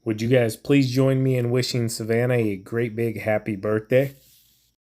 Would you guys please join me in wishing Savannah a great big happy birthday?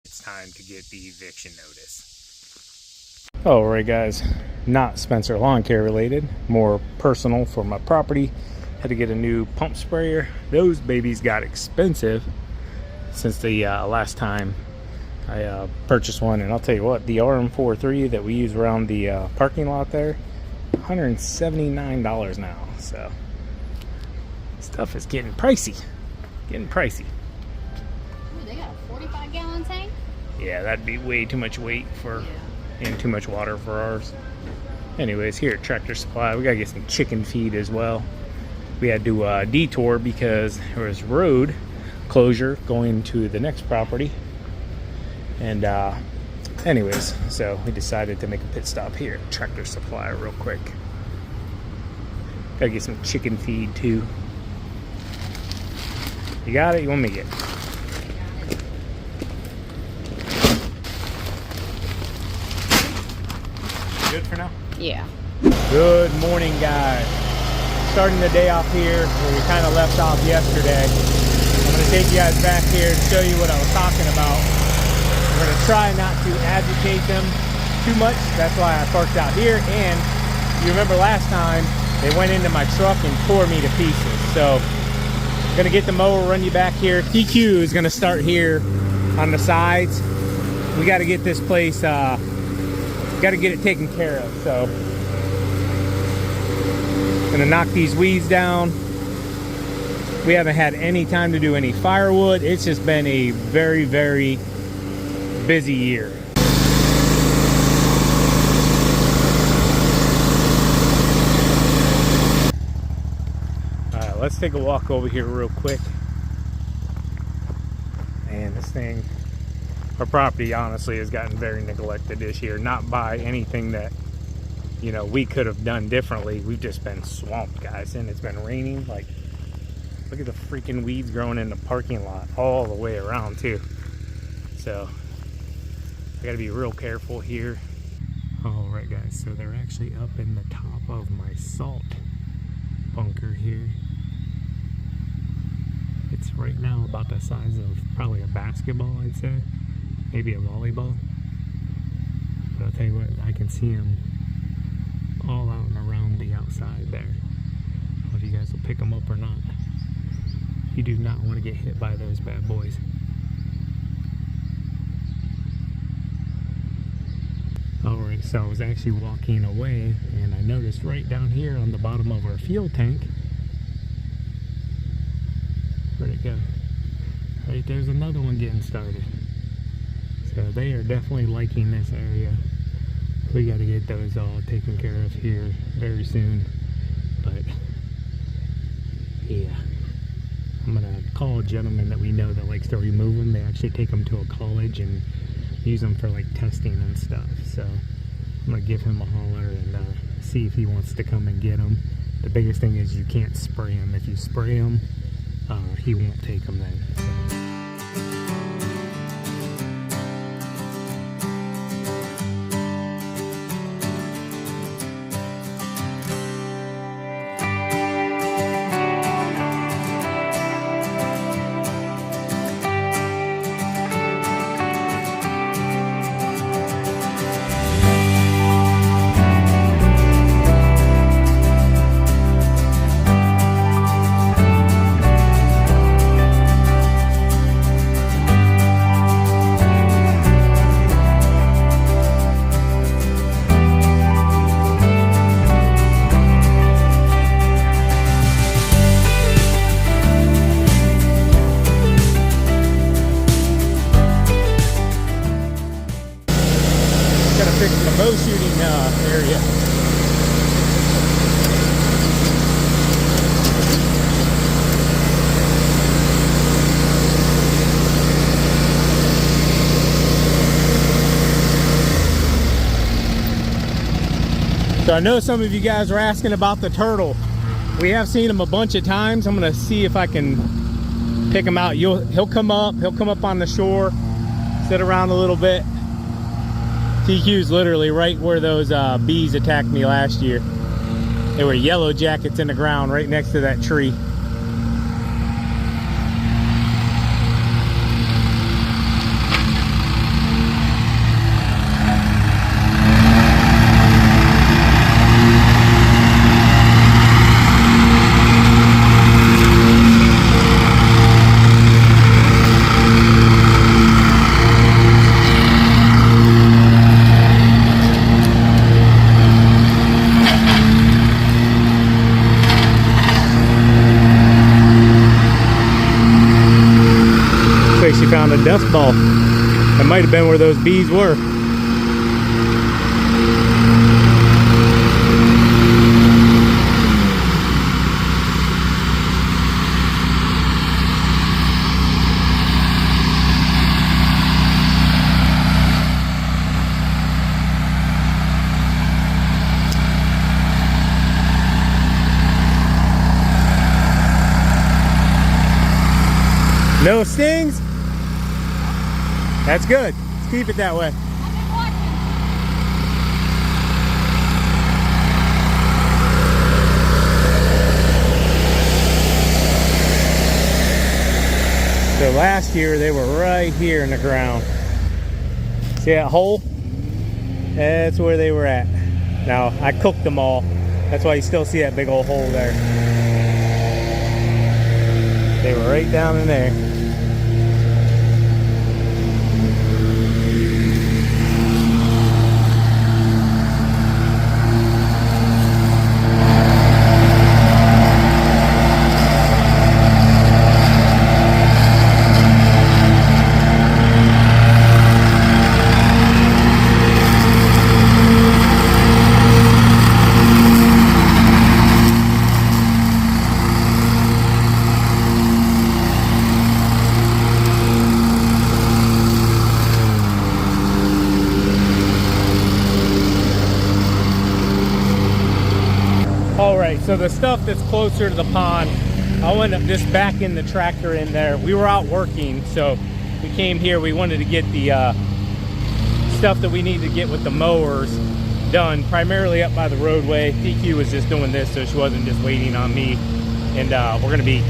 It's time to get the eviction notice. Alright guys, not Spencer Lawn Care related, more personal for my property. Had to get a new pump sprayer. Those babies got expensive since the last time I purchased one. And I'll tell you what, the RM43 that we use around the parking lot there, $179 now. So stuff is getting pricey. Ooh, they got a 45-gallon tank? Yeah, that'd be way too much weight for and too much water for ours. Anyways, here at Tractor Supply, we gotta get some chicken feed as well. We had to detour because there was road closure going to the next property. And anyways, so we decided to make a pit stop here at Tractor Supply real quick. Gotta get some chicken feed too. You got it? You want me to get it? Good for now? Yeah. Good morning, guys. Starting the day off here where we kind of left off yesterday. I'm going to take you guys back here to show you what I was talking about. We're going to try not to agitate them too much. That's why I parked out here. And you remember last time they went into my truck and tore me to pieces. So I'm going to get the mower, run you back here. TQ is going to start here on the sides. We got to get this place, got to get it taken care of. So gonna knock these weeds down. We haven't had any time to do any firewood. It's just been a very, very busy year. Alright, let's take a walk over here real quick. And this thing, our property honestly has gotten very neglected this year. Not by anything that, you know, we could have done differently. We've just been swamped, guys, and it's been raining. Like, look at the freaking weeds growing in the parking lot all the way around too. So I gotta be real careful here. All right, guys, so they're actually up in the top of my salt bunker here. It's right now about the size of probably a basketball, I'd say, maybe a volleyball. But I'll tell you what, I can see them all out and around the outside there. I don't know if you guys will pick them up or not. You do not want to get hit by those bad boys. Alright, so I was actually walking away and I noticed right down here on the bottom of our fuel tank, where'd it go? Right there's another one getting started. So they are definitely liking this area. We got to get those all taken care of here very soon. But yeah, I'm gonna call a gentleman that we know that likes to remove them. They actually take them to a college and use them for like testing and stuff. So I'm gonna give him a holler and see if he wants to come and get them. The biggest thing is you can't spray them. If you spray them, he won't take them then. So. Bow shooting area. So I know some of you guys were asking about the turtle. We have seen him a bunch of times. I'm gonna see if I can pick him out. He'll come up on the shore, sit around a little bit. TQ's literally right where those bees attacked me last year. There were yellow jackets in the ground right next to that tree. found a dust ball. That might have been where those bees were. No stings? That's good. Let's keep it that way. So last year they were right here in the ground. See that hole? That's where they were at. Now I cooked them all. That's why you still see that big old hole there. They were right down in there. So the stuff that's closer to the pond, I'll end up just backing the tractor in there. We were out working, so we came here. We wanted to get the stuff that we need to get with the mowers done, primarily up by the roadway. DQ was just doing this, so she wasn't just waiting on me. And we're going to be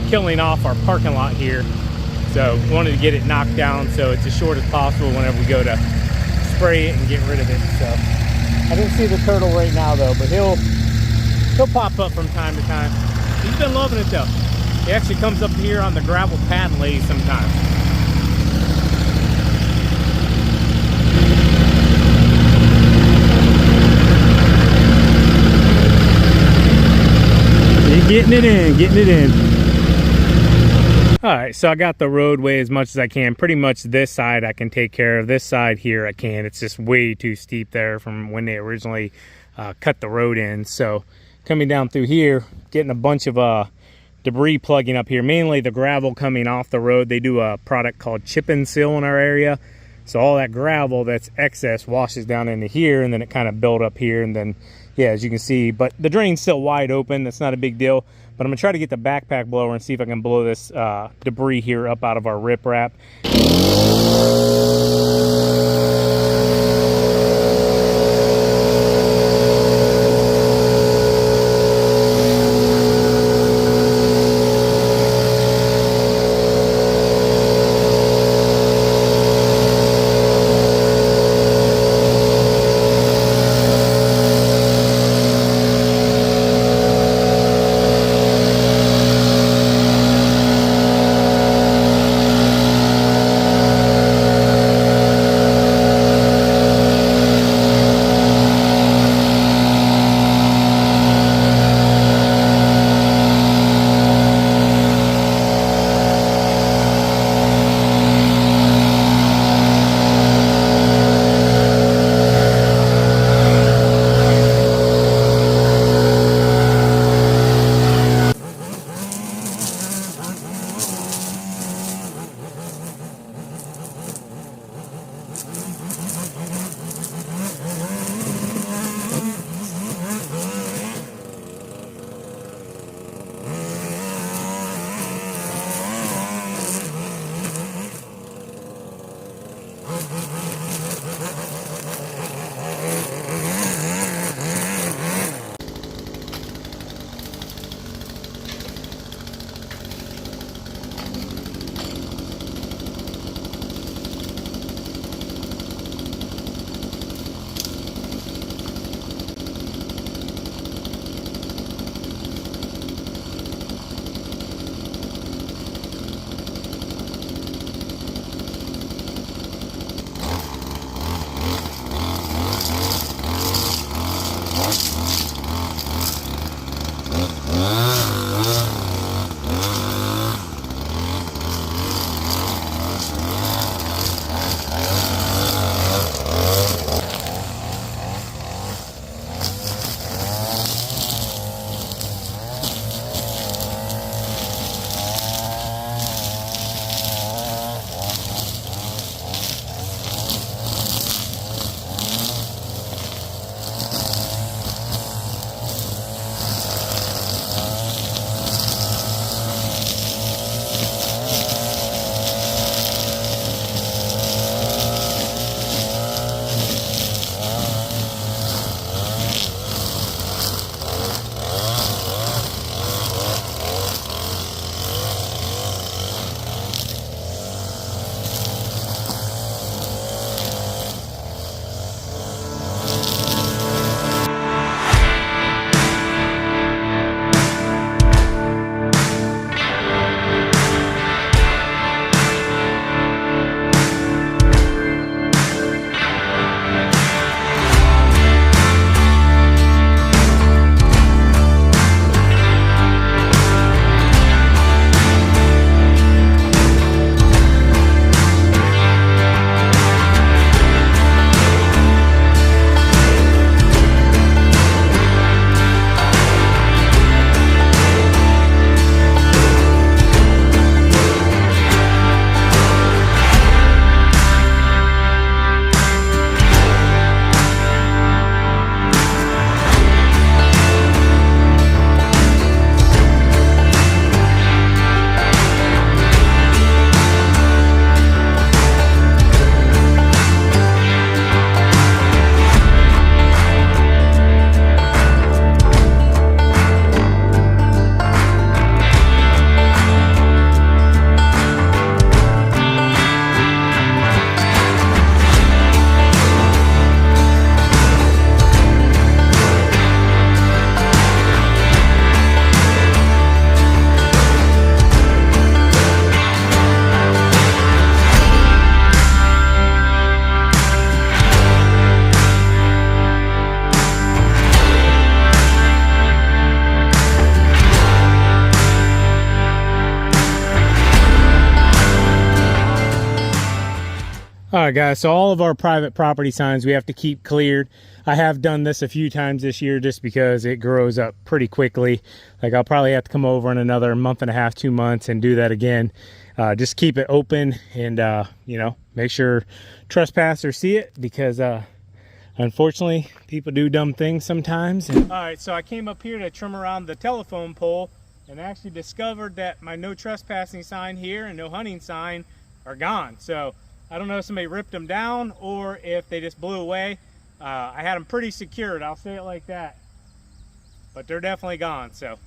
killing off our parking lot here. So we wanted to get it knocked down so it's as short as possible whenever we go to spray it and get rid of it. So I didn't see the turtle right now though, but he'll pop up from time to time. He's been loving it though. He actually comes up here on the gravel pad and lays sometimes. He's getting it in, getting it in. All right, so I got the roadway as much as I can. Pretty much this side I can take care of. This side here I can't. It's just way too steep there from when they originally cut the road in. So coming down through here, getting a bunch of debris plugging up here, mainly the gravel coming off the road. They do a product called chip and seal in our area. So all that gravel that's excess washes down into here, and then it kind of built up here, and then, yeah, as you can see, but the drain's still wide open. That's not a big deal. But I'm gonna try to get the backpack blower and see if I can blow this debris here up out of our riprap. All right, guys, so all of our private property signs we have to keep cleared. I have done this a few times this year just because it grows up pretty quickly. Like, I'll probably have to come over in another month and a half, 2 months, and do that again. Just keep it open and, you know, make sure trespassers see it, because unfortunately, people do dumb things sometimes. All right, so I came up here to trim around the telephone pole and actually discovered that my no trespassing sign here and no hunting sign are gone. So I don't know if somebody ripped them down or if they just blew away. I had them pretty secured, I'll say it like that. But they're definitely gone, so.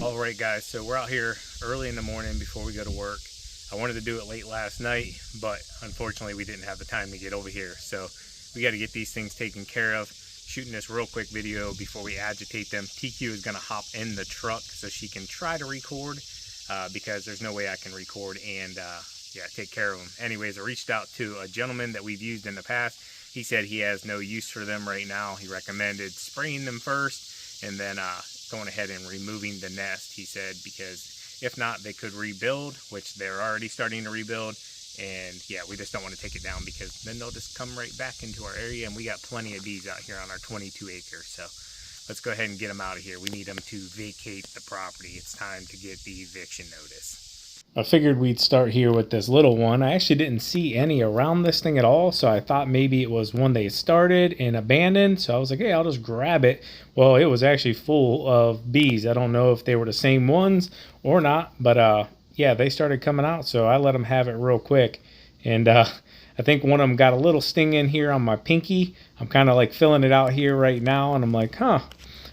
Alright guys, so we're out here early in the morning before we go to work. I wanted to do it late last night, but unfortunately we didn't have the time to get over here. So we got to get these things taken care of. Shooting this real quick video before we agitate them. TQ is going to hop in the truck so she can try to record because there's no way I can record and yeah, take care of them. Anyways, I reached out to a gentleman that we've used in the past. He said he has no use for them right now. He recommended spraying them first and then going ahead and removing the nest, he said, because if not, they could rebuild, which they're already starting to rebuild. And yeah, we just don't want to take it down because then they'll just come right back into our area, and we got plenty of bees out here on our 22 acres. So let's go ahead and get them out of here. We need them to vacate the property. It's time to get the eviction notice. I figured we'd start here with this little one. I actually didn't see any around this thing at all, so I thought maybe it was one they started and abandoned. So I was like, hey, I'll just grab it. Well, it was actually full of bees. I don't know if they were the same ones or not, but yeah, they started coming out, so I let them have it real quick. And I think one of them got a little sting in here on my pinky. I'm kind of like filling it out here right now, and I'm like, huh.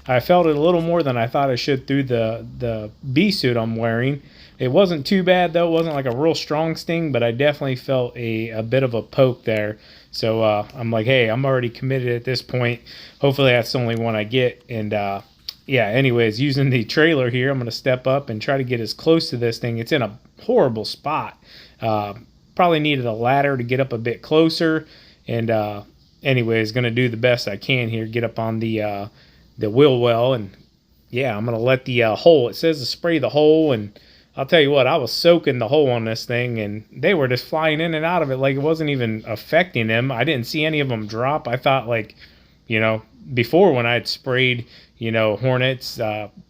I felt it a little more than I thought I should through the bee suit I'm wearing. It wasn't too bad though. It wasn't like a real strong sting, but I definitely felt a bit of a poke there. So I'm like, hey, I'm already committed at this point. Hopefully that's the only one I get. And yeah, anyways, using the trailer here, I'm going to step up and try to get as close to this thing. It's in a horrible spot. Probably needed a ladder to get up a bit closer. And anyways, going to do the best I can here. Get up on the wheel well. And yeah, I'm going to let the hole, it says to spray the hole, and I'll tell you what, I was soaking the hole on this thing, and they were just flying in and out of it like it wasn't even affecting them. I didn't see any of them drop. I thought, like, you know, before when I'd sprayed, you know, hornets,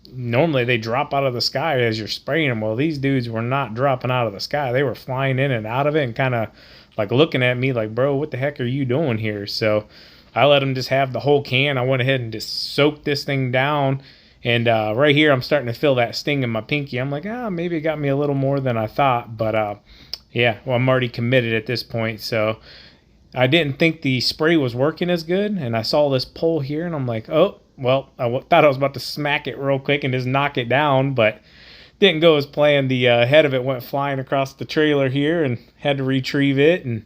normally they drop out of the sky as you're spraying them. Well, these dudes were not dropping out of the sky. They were flying in and out of it and kind of like looking at me like, bro, what the heck are you doing here? So I let them just have the whole can. I went ahead and just soaked this thing down. And right here, I'm starting to feel that sting in my pinky. I'm like, maybe it got me a little more than I thought. But yeah, well, I'm already committed at this point. So I didn't think the spray was working as good. And I saw this pole here, and I'm like, oh, well, I thought I was about to smack it real quick and just knock it down. But didn't go as planned. The head of it went flying across the trailer here and had to retrieve it. And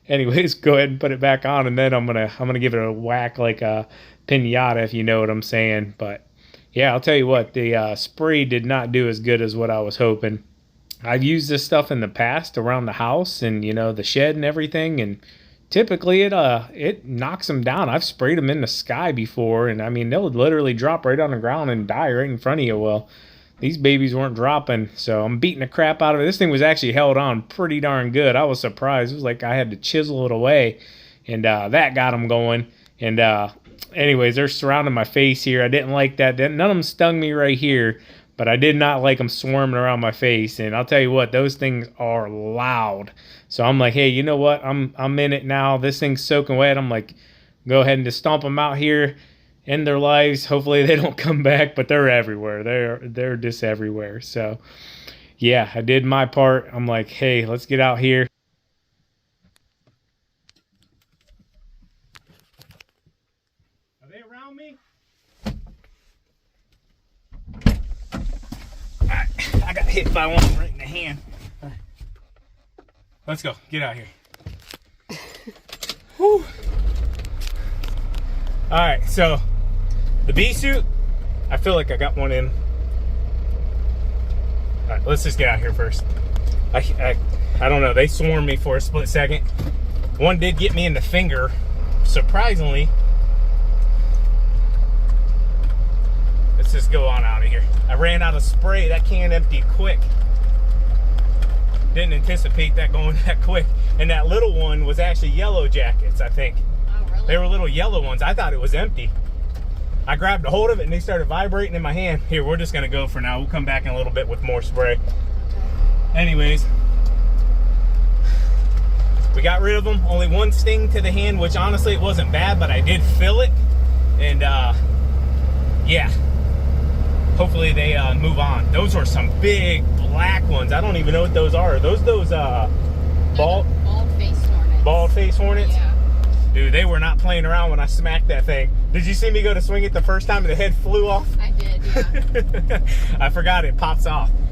anyways, go ahead and put it back on. And then I'm gonna give it a whack like a pinata, if you know what I'm saying. But yeah, I'll tell you what, the spray did not do as good as what I was hoping. I've used this stuff in the past around the house and, you know, the shed and everything, and typically it knocks them down. I've sprayed them in the sky before, and I mean, they'll literally drop right on the ground and die right in front of you. Well, these babies weren't dropping, so I'm beating the crap out of it. This thing was actually held on pretty darn good. I was surprised. It was like I had to chisel it away, and that got them going. And anyways, they're surrounding my face here. I didn't like that. None of them stung me right here, but I did not like them swarming around my face. And I'll tell you what, those things are loud. So I'm like, hey, you know what? I'm in it now. This thing's soaking wet. I'm like, go ahead and just stomp them out here, end their lives. Hopefully they don't come back, but they're everywhere. They're just everywhere. So yeah, I did my part. I'm like, hey, let's get out here. I got hit by one right in the hand. Let's go. Get out here. Whew. All right, so the bee suit, I feel like I got one in. All right, let's just get out here first. I don't know. They swarmed me for a split second. One did get me in the finger, surprisingly. Let's just go on out of here. I ran out of spray. That can emptied quick. Didn't anticipate that going that quick. And that little one was actually yellow jackets, I think. Oh, really? They were little yellow ones. I thought it was empty. I grabbed a hold of it and they started vibrating in my hand. Here, we're just gonna go for now. We'll come back in a little bit with more spray. Okay. Anyways, we got rid of them. Only one sting to the hand, which honestly it wasn't bad, but I did feel it. And yeah, hopefully they move on. Those were some big black ones. I don't even know what those are. Are those bald face hornets? Bald face hornets? Yeah. Dude, they were not playing around when I smacked that thing. Did you see me go to swing it the first time and the head flew off? I did, yeah. I forgot it pops off.